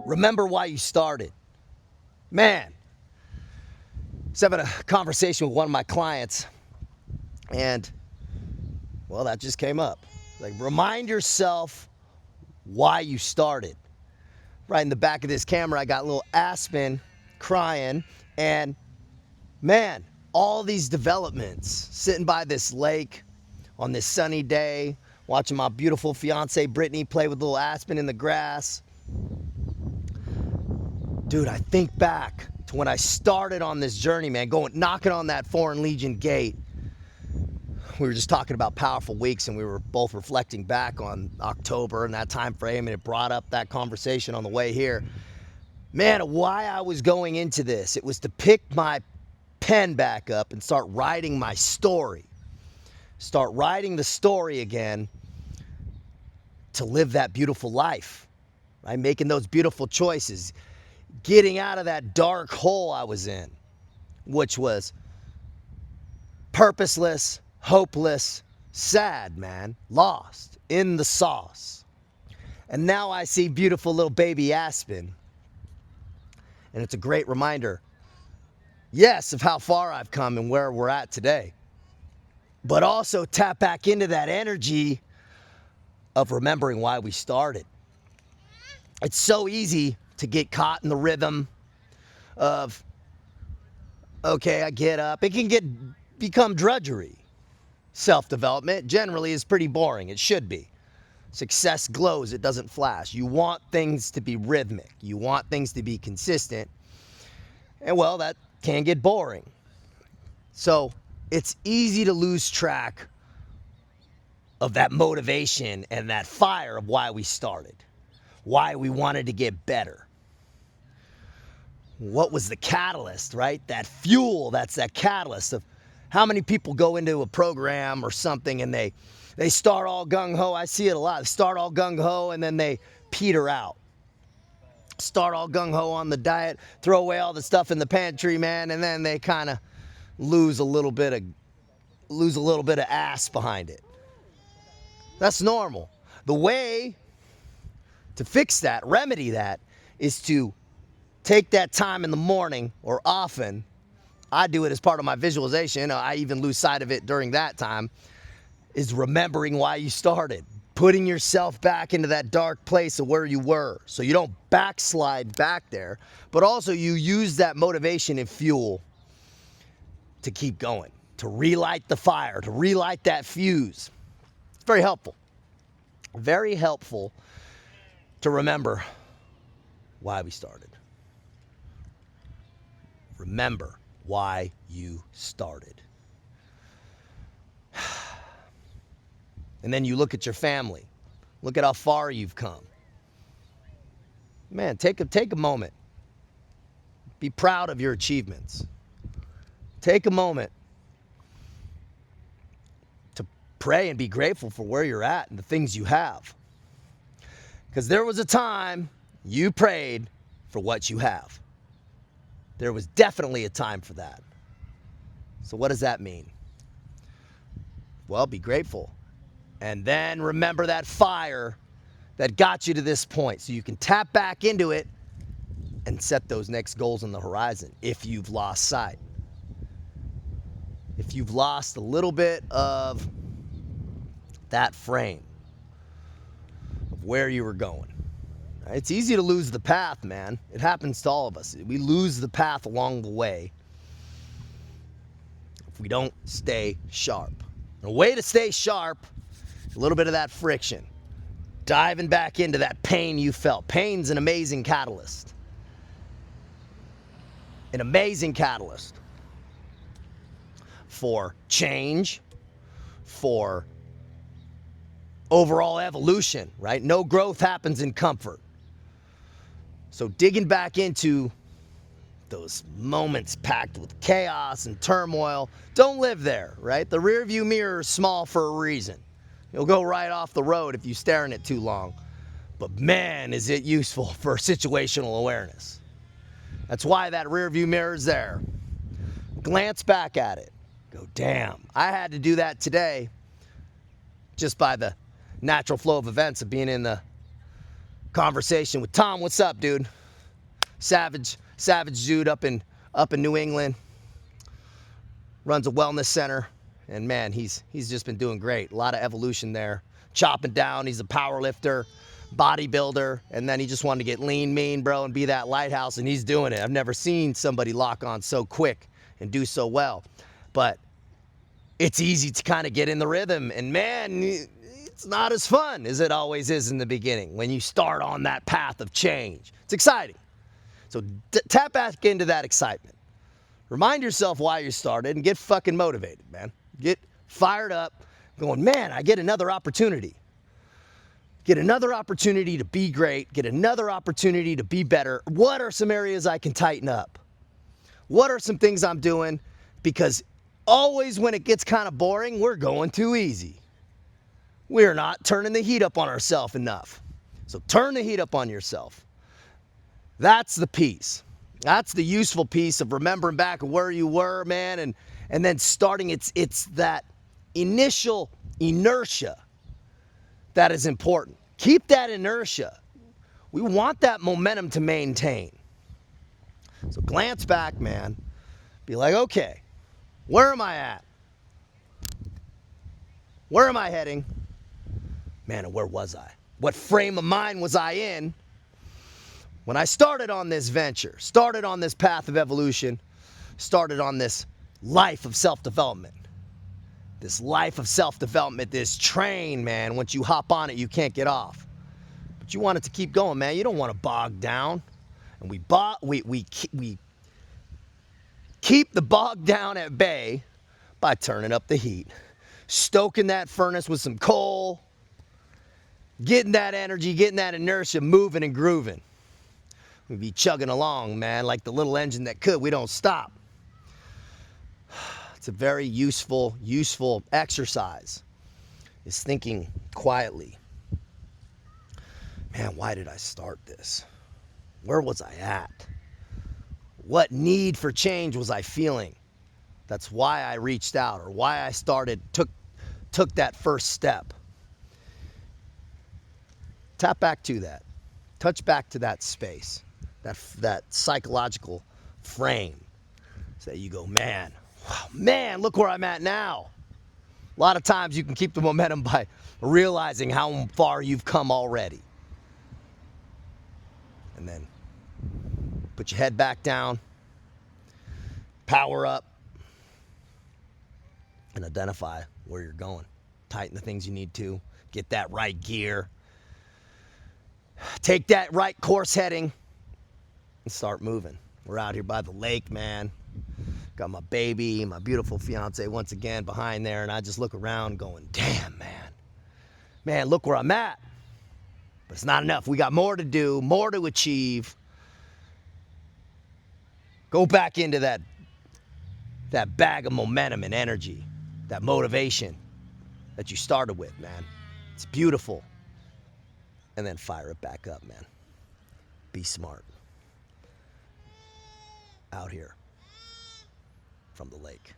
Remember why you started. Man, I was having a conversation with one of my clients, and, well, that just came up. Like, remind yourself why you started. Right in the back of this camera, I got little Aspen crying, and, man, all these developments, sitting by this lake on this sunny day, watching my beautiful fiance Brittany play with little Aspen in the grass. Dude, I think back to when I started on this journey, man, knocking on that Foreign Legion gate. We were just talking about powerful weeks, and we were both reflecting back on October and that time frame, and it brought up that conversation on the way here. Man, why I was going into this, it was to pick my pen back up and start writing my story. Start writing the story again to live that beautiful life, right? Making those beautiful choices, getting out of that dark hole I was in, which was purposeless, hopeless, sad, man, lost in the sauce. And now I see beautiful little baby Aspen, and it's a great reminder, yes, of how far I've come and where we're at today, but also tap back into that energy of remembering why we started. It's so easy to get caught in the rhythm of, okay, I get up. It can become drudgery. Self-development generally is pretty boring. It should be. Success glows, it doesn't flash. You want things to be rhythmic. You want things to be consistent. And, well, that can get boring. So it's easy to lose track of that motivation and that fire of why we started, why we wanted to get better. What was the catalyst, right? That fuel, that's that catalyst of how many people go into a program or something and they start all gung-ho. I see it a lot. They start all gung-ho and then they peter out. Start all gung-ho on the diet, throw away all the stuff in the pantry, man, and then they kind of lose a little bit of ass behind it. That's normal. The way to fix that, remedy that, is to take that time in the morning, or often, I do it as part of my visualization, I even lose sight of it during that time, is remembering why you started. Putting yourself back into that dark place of where you were, so you don't backslide back there, but also you use that motivation and fuel to keep going, to relight the fire, to relight that fuse. It's very helpful. Very helpful to remember why we started. Remember why you started. And then you look at your family. Look at how far you've come. Man, take a moment. Be proud of your achievements. Take a moment to pray and be grateful for where you're at and the things you have. Because there was a time you prayed for what you have. There was definitely a time for that. So what does that mean? Well, be grateful. And then remember that fire that got you to this point so you can tap back into it and set those next goals on the horizon if you've lost sight. If you've lost a little bit of that frame of where you were going. It's easy to lose the path, man. It happens to all of us. We lose the path along the way if we don't stay sharp. And a way to stay sharp, a little bit of that friction. Diving back into that pain you felt. Pain's an amazing catalyst. An amazing catalyst for change, for overall evolution, right? No growth happens in comfort. So digging back into those moments packed with chaos and turmoil, don't live there, right? The rearview mirror is small for a reason. You'll go right off the road if you stare in it too long. But man, is it useful for situational awareness. That's why that rearview mirror is there. Glance back at it. Go, damn, I had to do that today just by the natural flow of events of being in the Conversation with Tom. What's up, dude? Savage dude up in New England. Runs a wellness center. And man, he's just been doing great. A lot of evolution there. Chopping down. He's a power lifter, bodybuilder, and then he just wanted to get lean, mean, bro, and be that lighthouse, and he's doing it. I've never seen somebody lock on so quick and do so well. But it's easy to kind of get in the rhythm, and man, it's not as fun as it always is in the beginning when you start on that path of change. It's exciting. So tap back into that excitement. Remind yourself why you started and get fucking motivated, man. Get fired up, going, man, I get another opportunity. Get another opportunity to be great. Get another opportunity to be better. What are some areas I can tighten up? What are some things I'm doing? Because always when it gets kind of boring, we're going too easy. We're not turning the heat up on ourselves enough. So turn the heat up on yourself. That's the piece. That's the useful piece of remembering back where you were, man, and then starting. It's that initial inertia that is important. Keep that inertia. We want that momentum to maintain. So glance back, man. Be like, okay, where am I at? Where am I heading? Man, and where was I? What frame of mind was I in when I started on this venture, started on this path of evolution, started on this life of self-development? This life of self-development, this train, man, once you hop on it, you can't get off. But you want it to keep going, man. You don't want to bog down. And we keep the bog down at bay by turning up the heat, stoking that furnace with some coal, getting that energy, getting that inertia moving and grooving. We'd be chugging along, man, like the little engine that could. We don't stop. It's a very useful exercise, is thinking quietly. Man, why did I start this? Where was I at? What need for change was I feeling? That's why I reached out, or why I started, took that first step. Tap back to that. Touch back to that space, that psychological frame, so that you go, man, wow, man, look where I'm at now. A lot of times you can keep the momentum by realizing how far you've come already. And then put your head back down, power up, and identify where you're going. Tighten the things you need to. Get that right gear. Take that right course heading and start moving. We're out here by the lake, man. Got my baby, my beautiful fiance once again behind there, and I just look around going, damn, man. Man, look where I'm at. But it's not enough. We got more to do, more to achieve. Go back into that bag of momentum and energy, that motivation that you started with, man. It's beautiful. And then fire it back up, man. Be smart. Out here from the lake.